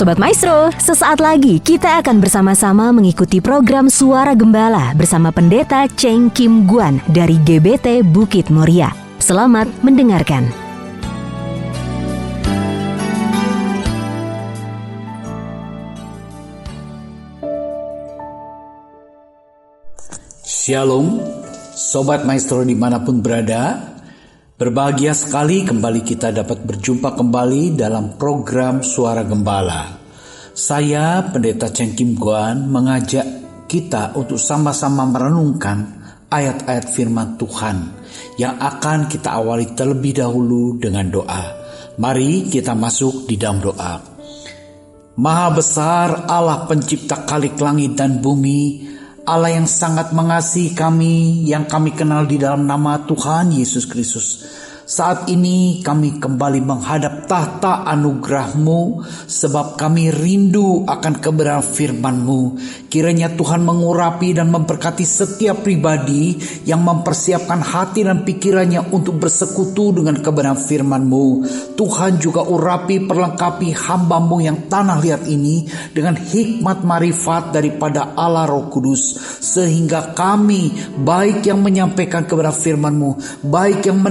Sobat Maestro, sesaat lagi kita akan bersama-sama mengikuti program Suara Gembala bersama Pendeta Cheng Kim Guan dari GBT Bukit Moria. Selamat mendengarkan. Shalom, Sobat Maestro dimanapun berada. Berbahagia sekali kembali kita dapat berjumpa kembali dalam program Suara Gembala. Saya, Pendeta Cheng Kim Guan, mengajak kita untuk sama-sama merenungkan ayat-ayat firman Tuhan yang akan kita awali terlebih dahulu dengan doa. Mari kita masuk di dalam doa. Maha besar Allah pencipta khalik langit dan bumi, Allah yang sangat mengasihi kami, yang kami kenal di dalam nama Tuhan Yesus Kristus. Saat ini kami kembali menghadap tahta anugerah-Mu, sebab kami rindu akan kebenaran firman-Mu. Kiranya Tuhan mengurapi dan memberkati setiap pribadi yang mempersiapkan hati dan pikirannya untuk bersekutu dengan kebenaran firman-Mu. Tuhan juga urapi perlengkapi hamba-Mu yang tanah liat ini dengan hikmat marifat daripada Allah Roh Kudus, sehingga kami, baik yang menyampaikan kebenaran firman-Mu, baik yang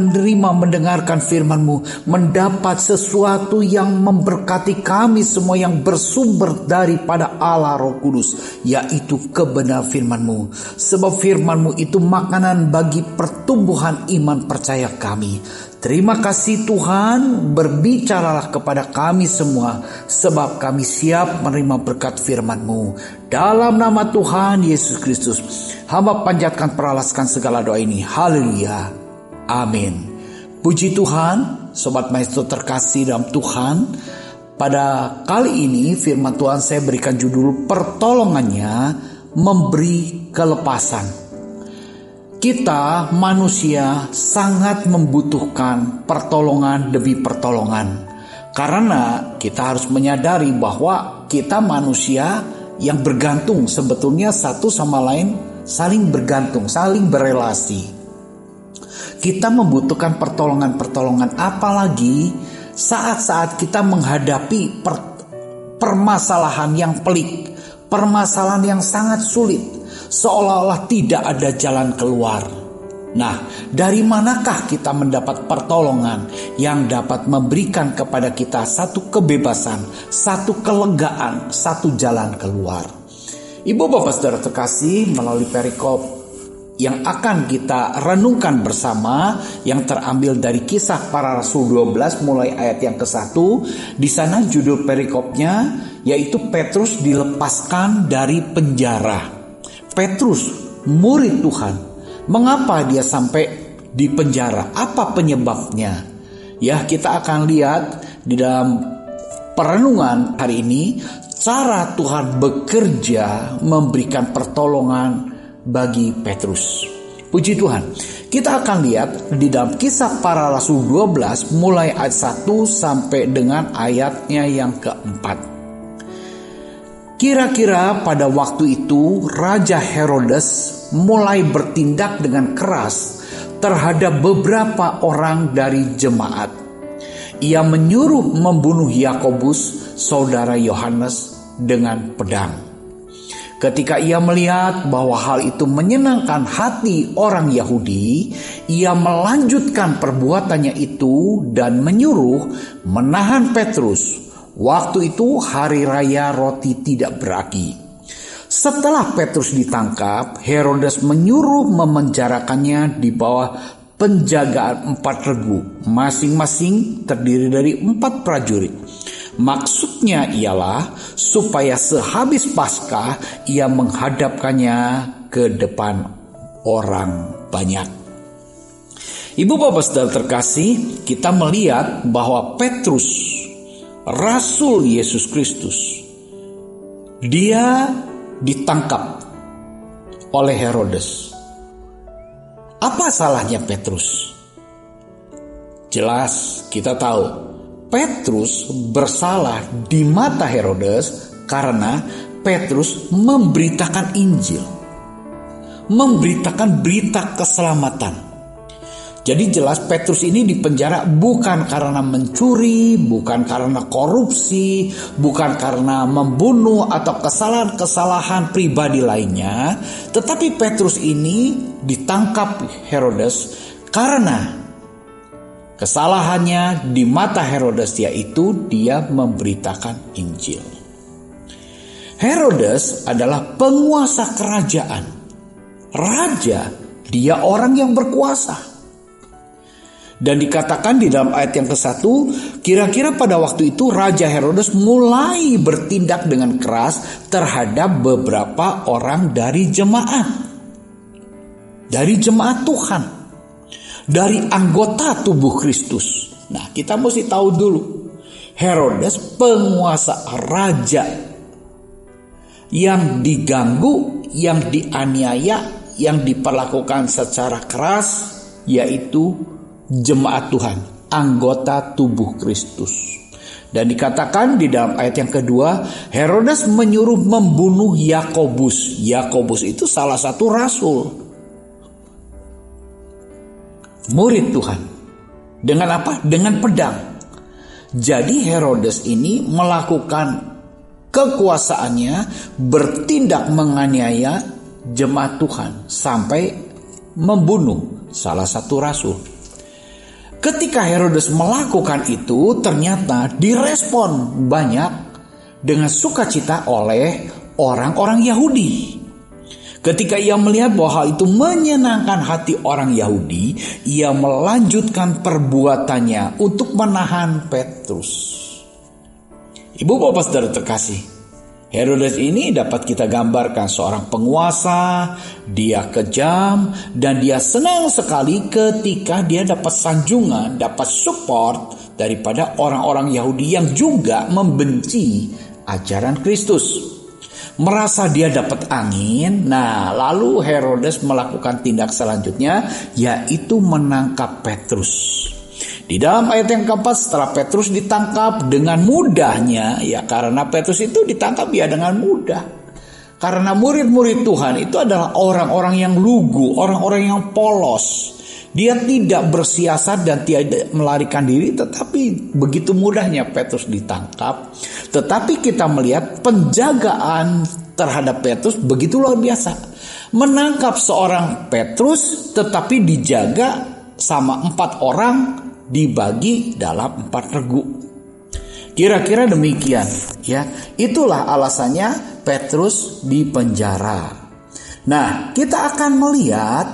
mendengarkan firman-Mu, mendapat sesuatu yang memberkati kami semua yang bersumber daripada Allah Roh Kudus, yaitu kebenaran firman-Mu. Sebab firman-Mu itu makanan bagi pertumbuhan iman percaya kami. Terima kasih Tuhan, berbicaralah kepada kami semua, sebab kami siap menerima berkat firman-Mu. Dalam nama Tuhan Yesus Kristus, hamba panjatkan peralaskan segala doa ini. Haleluya. Amin. Puji Tuhan, Sobat Maestro terkasih dalam Tuhan. Pada kali ini firman Tuhan saya berikan judul pertolongannya memberi kelepasan. Kita manusia sangat membutuhkan pertolongan demi pertolongan. Karena kita harus menyadari bahwa kita manusia yang bergantung, sebetulnya satu sama lain saling bergantung, saling berelasi. Kita membutuhkan pertolongan-pertolongan, apalagi saat-saat kita menghadapi permasalahan yang pelik, permasalahan yang sangat sulit, seolah-olah tidak ada jalan keluar. Nah, dari manakah kita mendapat pertolongan yang dapat memberikan kepada kita satu kebebasan, satu kelegaan, satu jalan keluar? Ibu bapak saudara terkasih, melalui perikop yang akan kita renungkan bersama, yang terambil dari Kisah Para Rasul 12 mulai ayat yang ke-1. Di sana judul perikopnya yaitu Petrus dilepaskan dari penjara. Petrus, murid Tuhan, mengapa dia sampai di penjara? Apa penyebabnya? Ya, kita akan lihat di dalam perenungan hari ini cara Tuhan bekerja memberikan pertolongan bagi Petrus. Puji Tuhan. Kita akan lihat di dalam Kisah Para Rasul 12 mulai ayat 1 sampai dengan ayatnya yang keempat. Kira-kira pada waktu itu Raja Herodes mulai bertindak dengan keras terhadap beberapa orang dari jemaat. Ia menyuruh membunuh Yakobus, saudara Yohanes, dengan pedang. Ketika ia melihat bahwa hal itu menyenangkan hati orang Yahudi, ia melanjutkan perbuatannya itu dan menyuruh menahan Petrus. Waktu itu hari raya roti tidak beragi. Setelah Petrus ditangkap, Herodes menyuruh memenjarakannya di bawah penjagaan 4 regu, masing-masing terdiri dari 4 prajurit. Maksudnya ialah supaya sehabis Paskah ia menghadapkannya ke depan orang banyak. Ibu bapak saudara terkasih, kita melihat bahwa Petrus, Rasul Yesus Kristus, dia ditangkap oleh Herodes. Apa salahnya Petrus? Jelas kita tahu Petrus bersalah di mata Herodes karena Petrus memberitakan Injil, memberitakan berita keselamatan. Jadi jelas Petrus ini dipenjara bukan karena mencuri, bukan karena korupsi, bukan karena membunuh atau kesalahan-kesalahan pribadi lainnya. Tetapi Petrus ini ditangkap Herodes karena kesalahannya di mata Herodes, yaitu dia memberitakan Injil. Herodes adalah penguasa kerajaan. Raja, dia orang yang berkuasa. Dan dikatakan di dalam ayat yang ke-1, kira-kira pada waktu itu Raja Herodes mulai bertindak dengan keras terhadap beberapa orang dari jemaat. Dari jemaat Tuhan. Dari anggota tubuh Kristus. Nah, kita mesti tahu dulu. Herodes penguasa raja. Yang diganggu, yang dianiaya, yang diperlakukan secara keras, yaitu jemaat Tuhan, anggota tubuh Kristus. Dan dikatakan di dalam ayat yang kedua, Herodes menyuruh membunuh Yakobus. Yakobus itu salah satu rasul, murid Tuhan. Dengan apa? Dengan pedang. Jadi Herodes ini melakukan kekuasaannya, bertindak menganiaya jemaat Tuhan sampai membunuh salah satu rasul. Ketika Herodes melakukan itu, ternyata direspon banyak dengan sukacita oleh orang-orang Yahudi. Ketika ia melihat bahwa hal itu menyenangkan hati orang Yahudi, ia melanjutkan perbuatannya untuk menahan Petrus. Ibu bapak saudara terkasih, Herodes ini dapat kita gambarkan seorang penguasa, dia kejam, dan dia senang sekali ketika dia dapat sanjungan, dapat support daripada orang-orang Yahudi yang juga membenci ajaran Kristus. Merasa dia dapat angin, nah lalu Herodes melakukan tindak selanjutnya, yaitu menangkap Petrus. Di dalam ayat yang keempat, setelah Petrus ditangkap dengan mudahnya, ya karena Petrus itu ditangkap ya dengan mudah. Karena murid-murid Tuhan itu adalah orang-orang yang lugu, orang-orang yang polos. Dia tidak bersiasat dan tidak melarikan diri, tetapi begitu mudahnya Petrus ditangkap. Tetapi kita melihat penjagaan terhadap Petrus begitu luar biasa. Menangkap seorang Petrus tetapi dijaga sama 4 orang, dibagi dalam 4 regu. Kira-kira demikian, ya. Itulah alasannya Petrus dipenjara. Nah, kita akan melihat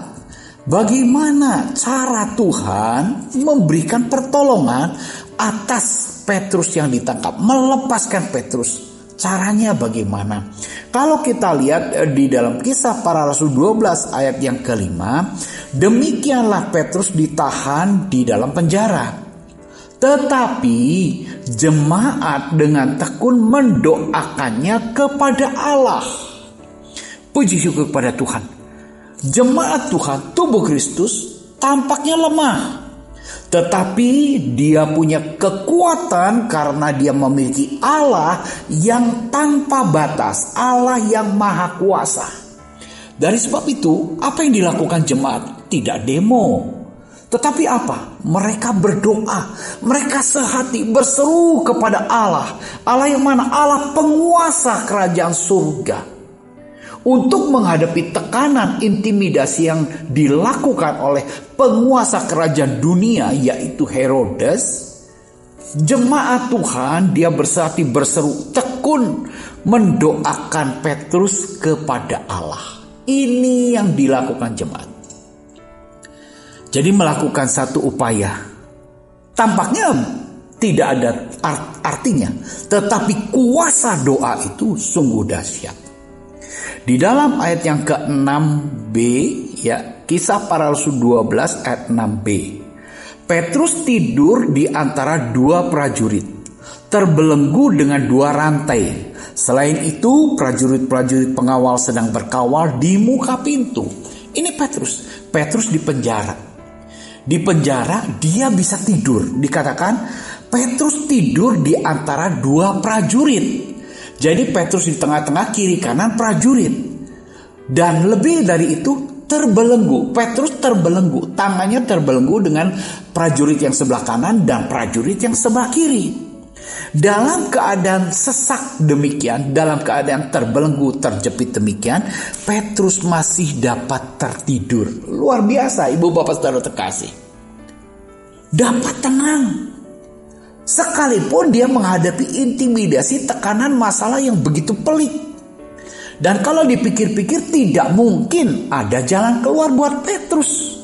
bagaimana cara Tuhan memberikan pertolongan atas Petrus yang ditangkap, melepaskan Petrus. Caranya bagaimana? Kalau kita lihat di dalam Kisah Para Rasul 12 ayat yang ke-5, demikianlah Petrus ditahan di dalam penjara. Tetapi jemaat dengan tekun mendoakannya kepada Allah. Puji syukur kepada Tuhan. Jemaat Tuhan, tubuh Kristus tampaknya lemah. Tetapi dia punya kekuatan karena dia memiliki Allah yang tanpa batas, Allah yang maha kuasa. Dari sebab itu, apa yang dilakukan jemaat? Tidak demo. Tetapi apa? Mereka berdoa, mereka sehati berseru kepada Allah. Allah yang mana? Allah penguasa kerajaan surga. Untuk menghadapi tekanan intimidasi yang dilakukan oleh penguasa kerajaan dunia, yaitu Herodes, jemaat Tuhan dia bersatu berseru tekun mendoakan Petrus kepada Allah. Ini yang dilakukan jemaat. Jadi melakukan satu upaya. Tampaknya tidak ada artinya, tetapi kuasa doa itu sungguh dahsyat. Di dalam ayat yang ke-6b, ya, Kisah Para Rasul 12 ayat 6b. Petrus tidur di antara 2 prajurit, terbelenggu dengan 2 rantai. Selain itu, prajurit-prajurit pengawal sedang berkawal di muka pintu. Ini Petrus. Petrus di penjara. Di penjara dia bisa tidur. Dikatakan Petrus tidur di antara 2 prajurit. Jadi Petrus di tengah-tengah, kiri kanan prajurit. Dan lebih dari itu, terbelenggu. Petrus terbelenggu, tangannya terbelenggu dengan prajurit yang sebelah kanan dan prajurit yang sebelah kiri. Dalam keadaan sesak demikian, dalam keadaan terbelenggu, terjepit demikian, Petrus masih dapat tertidur. Luar biasa, ibu bapak saudara terkasih. Dapat tenang. Sekalipun dia menghadapi intimidasi, tekanan, masalah yang begitu pelik. Dan kalau dipikir-pikir tidak mungkin ada jalan keluar buat Petrus.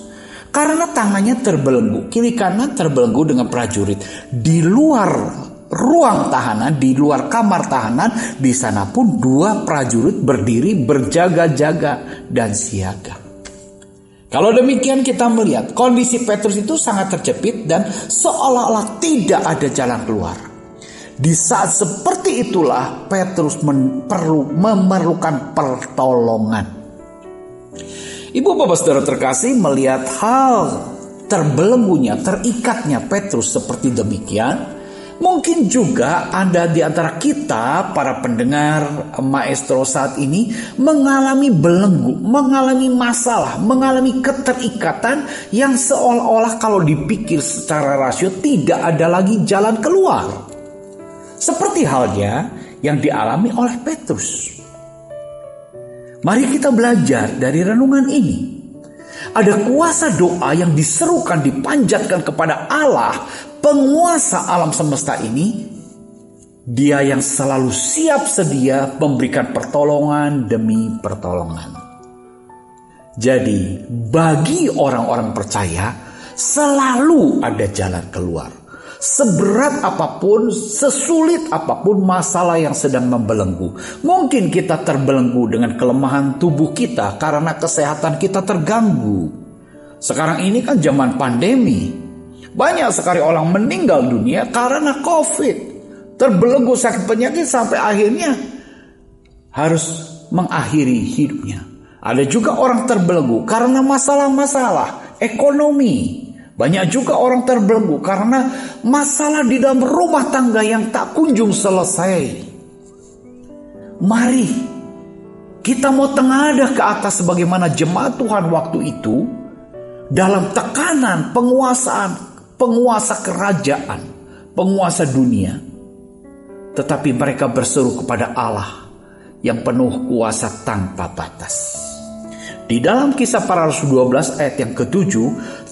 Karena tangannya terbelenggu, kiri kanan terbelenggu dengan prajurit. Di luar ruang tahanan, di luar kamar tahanan, di sana pun 2 prajurit berdiri berjaga-jaga dan siaga. Kalau demikian kita melihat kondisi Petrus itu sangat terjepit dan seolah-olah tidak ada jalan keluar. Di saat seperti itulah Petrus memerlukan pertolongan. Ibu bapak saudara terkasih, melihat hal terbelenggunya, terikatnya Petrus seperti demikian, mungkin juga Anda di antara kita, para pendengar Maestro saat ini, mengalami belenggu, mengalami masalah, mengalami keterikatan yang seolah-olah kalau dipikir secara rasio tidak ada lagi jalan keluar. Seperti halnya yang dialami oleh Petrus. Mari kita belajar dari renungan ini. Ada kuasa doa yang diserukan, dipanjatkan kepada Allah, penguasa alam semesta ini. Dia yang selalu siap sedia memberikan pertolongan demi pertolongan. Jadi bagi orang-orang percaya selalu ada jalan keluar. Seberat apapun, sesulit apapun masalah yang sedang membelenggu. Mungkin kita terbelenggu dengan kelemahan tubuh kita karena kesehatan kita terganggu. Sekarang ini kan zaman pandemi. Banyak sekali orang meninggal dunia karena COVID. Terbelenggu sakit penyakit sampai akhirnya harus mengakhiri hidupnya. Ada juga orang terbelenggu karena masalah-masalah ekonomi. Banyak juga orang terbelenggu karena masalah di dalam rumah tangga yang tak kunjung selesai. Mari kita mau tengadah ke atas sebagaimana jemaat Tuhan waktu itu dalam tekanan penguasa kerajaan, penguasa dunia. Tetapi mereka berseru kepada Allah yang penuh kuasa tanpa batas. Di dalam Kisah Para Rasul 12 ayat yang ke-7,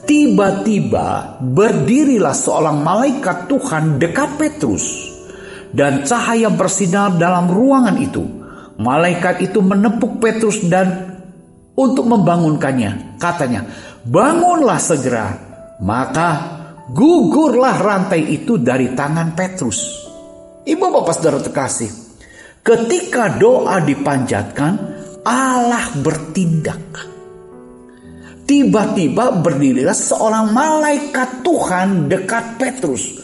tiba-tiba berdirilah seorang malaikat Tuhan dekat Petrus, dan cahaya bersinar dalam ruangan itu. Malaikat itu menepuk Petrus dan untuk membangunkannya. Katanya, "Bangunlah segera." Maka gugurlah rantai itu dari tangan Petrus. Ibu bapak saudara terkasih, ketika doa dipanjatkan, Allah bertindak. Tiba-tiba berdirilah seorang malaikat Tuhan dekat Petrus.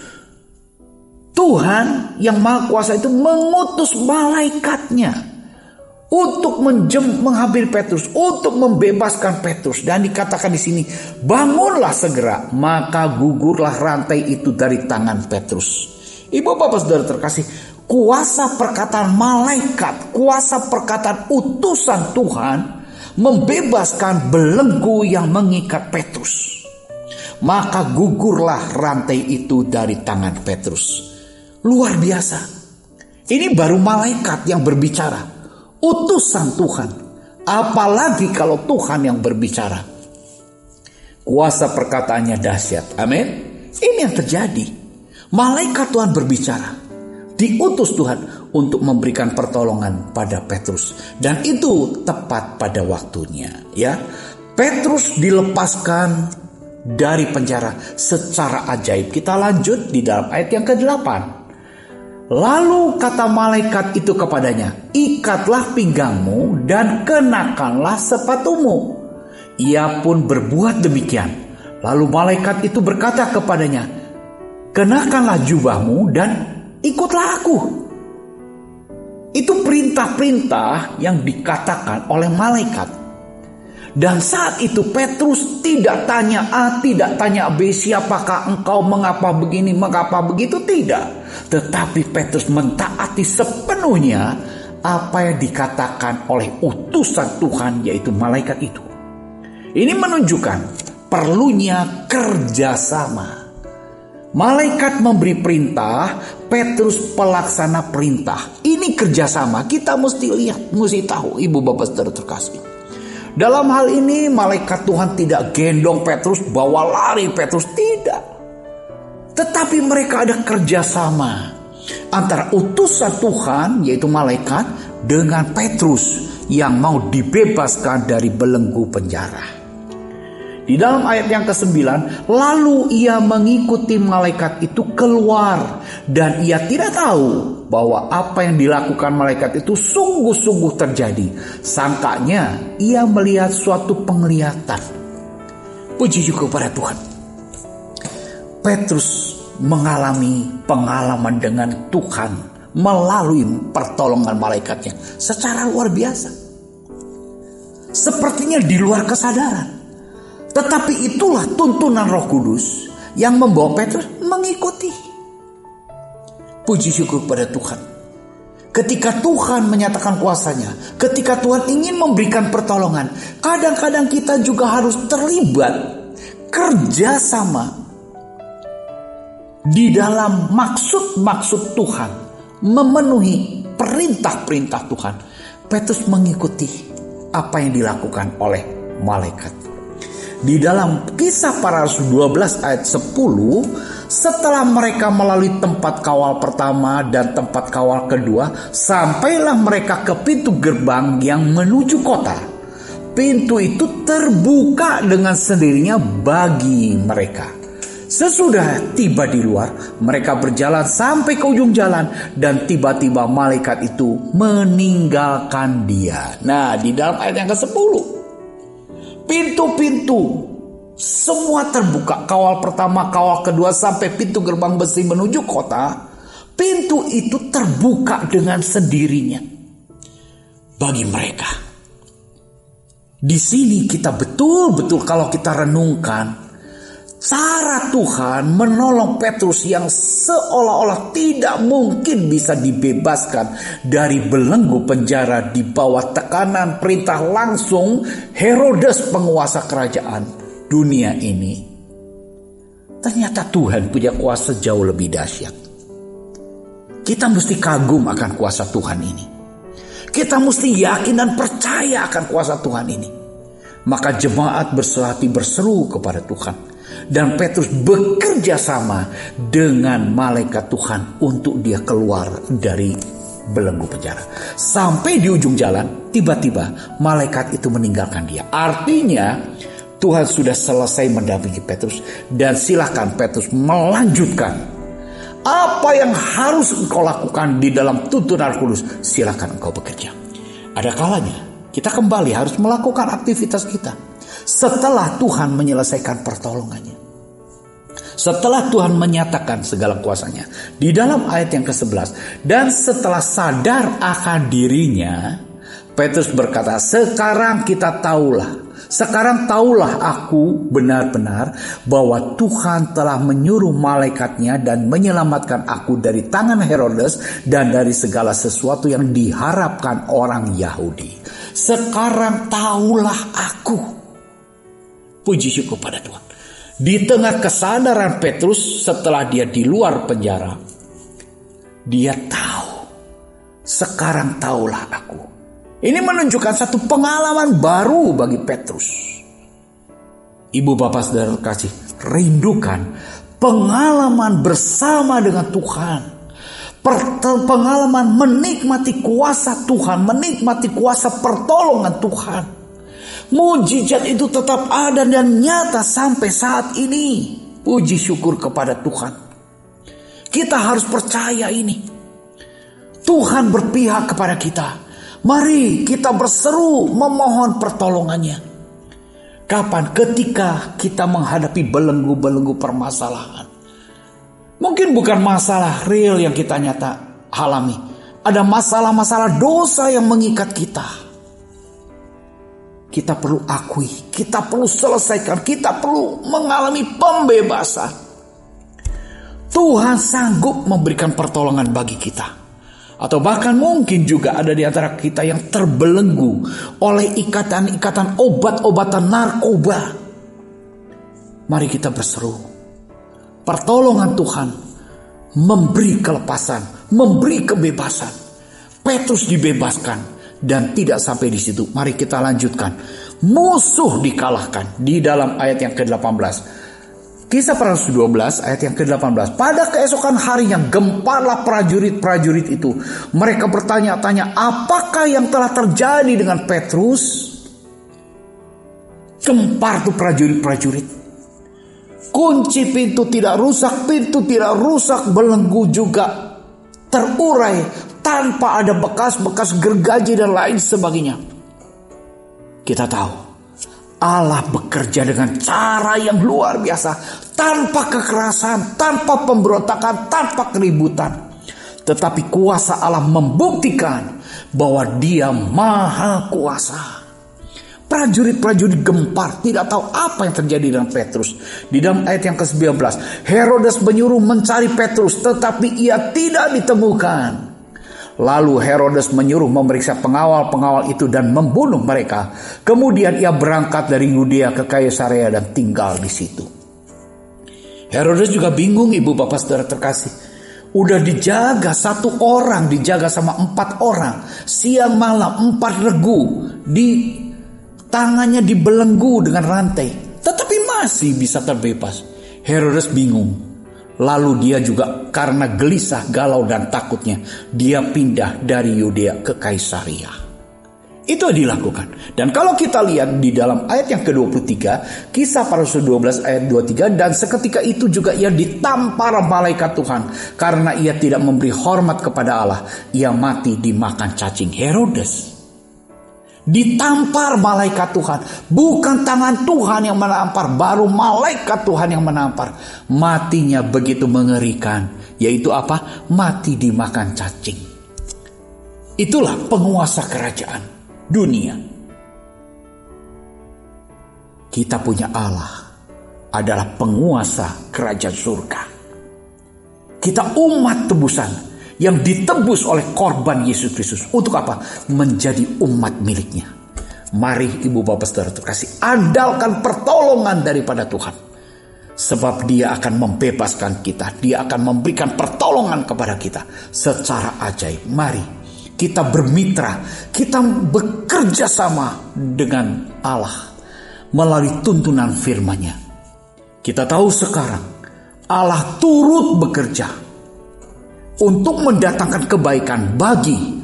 Tuhan yang Maha Kuasa itu mengutus malaikatnya untuk menghampiri Petrus, untuk membebaskan Petrus. Dan dikatakan di sini, bangunlah segera, maka gugurlah rantai itu dari tangan Petrus. Ibu bapak saudara terkasih, kuasa perkataan malaikat, kuasa perkataan utusan Tuhan membebaskan belenggu yang mengikat Petrus. Maka gugurlah rantai itu dari tangan Petrus. Luar biasa. Ini baru malaikat yang berbicara, utusan Tuhan. Apalagi kalau Tuhan yang berbicara. Kuasa perkataannya dahsyat. Amin. Ini yang terjadi. Malaikat Tuhan berbicara, diutus Tuhan untuk memberikan pertolongan pada Petrus, dan itu tepat pada waktunya. Ya, Petrus dilepaskan dari penjara secara ajaib. Kita lanjut di dalam ayat yang ke-8. Lalu kata malaikat itu kepadanya, "Ikatlah pinggangmu dan kenakanlah sepatumu." Ia pun berbuat demikian. Lalu malaikat itu berkata kepadanya, "Kenakanlah jubahmu dan ikutlah aku." Itu perintah-perintah yang dikatakan oleh malaikat. Dan saat itu Petrus tidak tanya A, tidak tanya B, siapakah engkau, mengapa begini, mengapa begitu, tidak. Tetapi Petrus mentaati sepenuhnya apa yang dikatakan oleh utusan Tuhan, yaitu malaikat itu. Ini menunjukkan perlunya kerjasama. Malaikat memberi perintah, Petrus pelaksana perintah. Ini kerjasama. Kita mesti lihat, mesti tahu, ibu bapak saudara terkasih. Dalam hal ini malaikat Tuhan tidak gendong Petrus, bawa lari Petrus, tidak. Tetapi mereka ada kerjasama antara utusan Tuhan, yaitu malaikat, dengan Petrus yang mau dibebaskan dari belenggu penjara. Di dalam ayat yang ke-9, lalu ia mengikuti malaikat itu keluar, dan ia tidak tahu bahwa apa yang dilakukan malaikat itu sungguh-sungguh terjadi. Sangkanya ia melihat suatu penglihatan. Puji syukur pada Tuhan. Petrus mengalami pengalaman dengan Tuhan melalui pertolongan malaikatnya secara luar biasa. Sepertinya di luar kesadaran. Tetapi itulah tuntunan Roh Kudus yang membawa Petrus mengikuti. Puji syukur pada Tuhan. Ketika Tuhan menyatakan kuasanya, ketika Tuhan ingin memberikan pertolongan, kadang-kadang kita juga harus terlibat kerjasama di dalam maksud-maksud Tuhan, memenuhi perintah-perintah Tuhan. Petrus mengikuti apa yang dilakukan oleh malaikat. Di dalam Kisah Para Rasul 12 ayat 10, setelah mereka melalui tempat kawal pertama dan tempat kawal kedua, sampailah mereka ke pintu gerbang yang menuju kota. Pintu itu terbuka dengan sendirinya bagi mereka. Sesudah tiba di luar, mereka berjalan sampai ke ujung jalan, dan tiba-tiba malaikat itu meninggalkan dia. Nah, di dalam ayat yang ke-10, pintu-pintu semua terbuka. Kawal pertama, kawal kedua, sampai pintu gerbang besi menuju kota. Pintu itu terbuka dengan sendirinya bagi mereka. Di sini kita betul-betul kalau kita renungkan cara Tuhan menolong Petrus yang seolah-olah tidak mungkin bisa dibebaskan dari belenggu penjara di bawah tekanan perintah langsung Herodes, penguasa kerajaan dunia ini. Ternyata Tuhan punya kuasa jauh lebih dahsyat. Kita mesti kagum akan kuasa Tuhan ini. Kita mesti yakin dan percaya akan kuasa Tuhan ini. Maka jemaat berselati berseru kepada Tuhan. Dan Petrus bekerja sama dengan malaikat Tuhan untuk dia keluar dari belenggu penjara. Sampai di ujung jalan, tiba-tiba malaikat itu meninggalkan dia. Artinya Tuhan sudah selesai mendampingi Petrus, dan silakan Petrus melanjutkan apa yang harus engkau lakukan di dalam tuntunan kudus. Silakan engkau bekerja. Ada kalanya kita kembali harus melakukan aktivitas kita setelah Tuhan menyelesaikan pertolongannya. Setelah Tuhan menyatakan segala kuasanya. Di dalam ayat yang ke-11, dan setelah sadar akan dirinya, Petrus berkata, sekarang tahulah aku benar-benar bahwa Tuhan telah menyuruh malaikatnya dan menyelamatkan aku dari tangan Herodes dan dari segala sesuatu yang diharapkan orang Yahudi. Sekarang tahulah aku. Puji syukur pada Tuhan. Di tengah kesadaran Petrus setelah dia di luar penjara, dia tahu, sekarang tahulah aku. Ini menunjukkan satu pengalaman baru bagi Petrus. Ibu bapak saudara kasih, rindukan pengalaman bersama dengan Tuhan. Pengalaman menikmati kuasa Tuhan, menikmati kuasa pertolongan Tuhan. Mujizat itu tetap ada dan nyata sampai saat ini. Puji syukur kepada Tuhan. Kita harus percaya ini. Tuhan berpihak kepada kita. Mari kita berseru memohon pertolongannya. Kapan? Ketika kita menghadapi belenggu-belenggu permasalahan. Mungkin bukan masalah real yang kita nyata alami. Ada masalah-masalah dosa yang mengikat kita. Kita perlu akui, kita perlu selesaikan, kita perlu mengalami pembebasan. Tuhan sanggup memberikan pertolongan bagi kita. Atau bahkan mungkin juga ada di antara kita yang terbelenggu oleh ikatan-ikatan obat-obatan narkoba. Mari kita berseru. Pertolongan Tuhan memberi kelepasan, memberi kebebasan. Petrus dibebaskan dan tidak sampai di situ. Mari kita lanjutkan. Musuh dikalahkan di dalam ayat yang ke-18. Kisah Para Rasul 12 ayat yang ke-18. Pada keesokan harinya gemparlah prajurit-prajurit itu. Mereka bertanya-tanya, apakah yang telah terjadi dengan Petrus? Gempar tuh prajurit-prajurit. Kunci pintu tidak rusak, belenggu juga terurai tanpa ada bekas-bekas gergaji dan lain sebagainya. Kita tahu Allah bekerja dengan cara yang luar biasa, tanpa kekerasan, tanpa pemberontakan, tanpa keributan. Tetapi kuasa Allah membuktikan bahwa Dia maha kuasa. Prajurit-prajurit gempar, tidak tahu apa yang terjadi dengan Petrus. Di dalam ayat yang ke-19, Herodes menyuruh mencari Petrus, tetapi ia tidak ditemukan. Lalu Herodes menyuruh memeriksa pengawal-pengawal itu dan membunuh mereka. Kemudian ia berangkat dari Yudea ke Kaisarea dan tinggal di situ. Herodes juga bingung, ibu bapak saudara terkasih. Udah dijaga satu orang, dijaga sama 4 orang. Siang malam 4 regu. Di tangannya dibelenggu dengan rantai. Tetapi masih bisa terbebas. Herodes bingung. Lalu dia juga karena gelisah, galau dan takutnya, dia pindah dari Yudea ke Kaisarea. Itu dilakukan. Dan kalau kita lihat di dalam ayat yang ke-23, Kisah Para Rasul 12 ayat 23, dan seketika itu juga ia ditampar malaikat Tuhan karena ia tidak memberi hormat kepada Allah. Ia mati dimakan cacing. Herodes ditampar malaikat Tuhan. Bukan tangan Tuhan yang menampar, baru malaikat Tuhan yang menampar. Matinya begitu mengerikan, yaitu apa? Mati dimakan cacing. Itulah penguasa kerajaan dunia. Kita punya Allah adalah penguasa kerajaan surga. Kita umat tebusan yang ditebus oleh korban Yesus Kristus. Untuk apa? Menjadi umat miliknya. Mari ibu bapak saudara terkasih, andalkan pertolongan daripada Tuhan. Sebab Dia akan membebaskan kita. Dia akan memberikan pertolongan kepada kita secara ajaib. Mari kita bermitra, kita bekerja sama dengan Allah melalui tuntunan firman-Nya. Kita tahu sekarang Allah turut bekerja untuk mendatangkan kebaikan bagi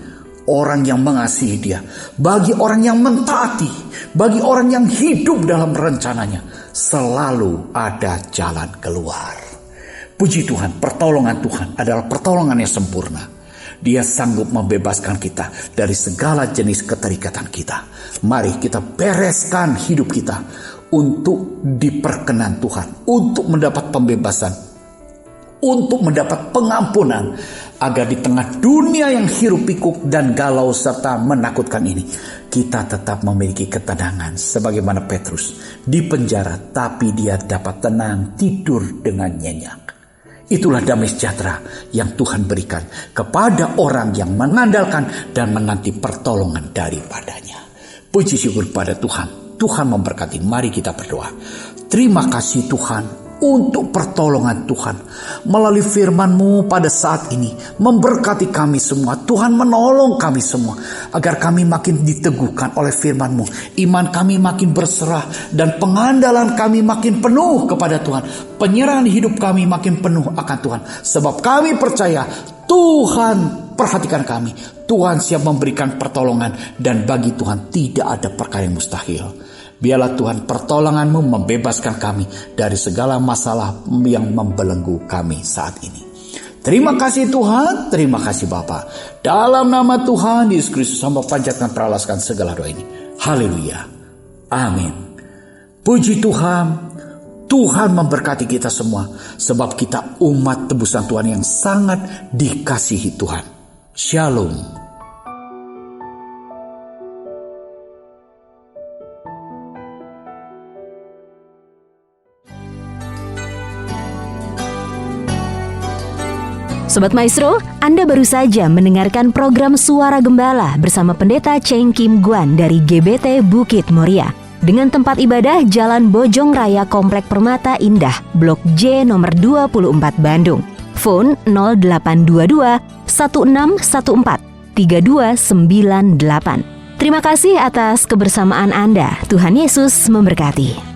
orang yang mengasihi Dia, bagi orang yang mentaati, bagi orang yang hidup dalam rencananya. Selalu ada jalan keluar. Puji Tuhan, pertolongan Tuhan adalah pertolongan yang sempurna. Dia sanggup membebaskan kita dari segala jenis keterikatan kita. Mari kita bereskan hidup kita untuk diperkenan Tuhan, untuk mendapat pembebasan, untuk mendapat pengampunan, agar di tengah dunia yang hiruk pikuk dan galau serta menakutkan ini, kita tetap memiliki ketenangan sebagaimana Petrus di penjara, tapi dia dapat tenang tidur dengan nyenyak. Itulah damai sejahtera yang Tuhan berikan kepada orang yang mengandalkan dan menanti pertolongan daripadanya. Puji syukur pada Tuhan. Tuhan memberkati. Mari kita berdoa. Terima kasih Tuhan untuk pertolongan Tuhan melalui firman-Mu pada saat ini, memberkati kami semua. Tuhan menolong kami semua agar kami makin diteguhkan oleh firman-Mu, iman kami makin berserah dan pengandalan kami makin penuh kepada Tuhan, penyerahan hidup kami makin penuh akan Tuhan, sebab kami percaya Tuhan perhatikan kami. Tuhan siap memberikan pertolongan, dan bagi Tuhan tidak ada perkara yang mustahil. Biarlah Tuhan pertolongan-Mu membebaskan kami dari segala masalah yang membelenggu kami saat ini. Terima kasih Tuhan, terima kasih Bapa. Dalam nama Tuhan Yesus Kristus hamba panjatkan peralaskan segala doa ini. Haleluya. Amin. Puji Tuhan, Tuhan memberkati kita semua, sebab kita umat tebusan Tuhan yang sangat dikasihi Tuhan. Shalom. Sobat Maestro, Anda baru saja mendengarkan program Suara Gembala bersama Pendeta Cheng Kim Guan dari GBT Bukit Moria. Dengan tempat ibadah Jalan Bojong Raya Komplek Permata Indah, Blok J nomor 24 Bandung. Phone 0822 1614 3298. Terima kasih atas kebersamaan Anda. Tuhan Yesus memberkati.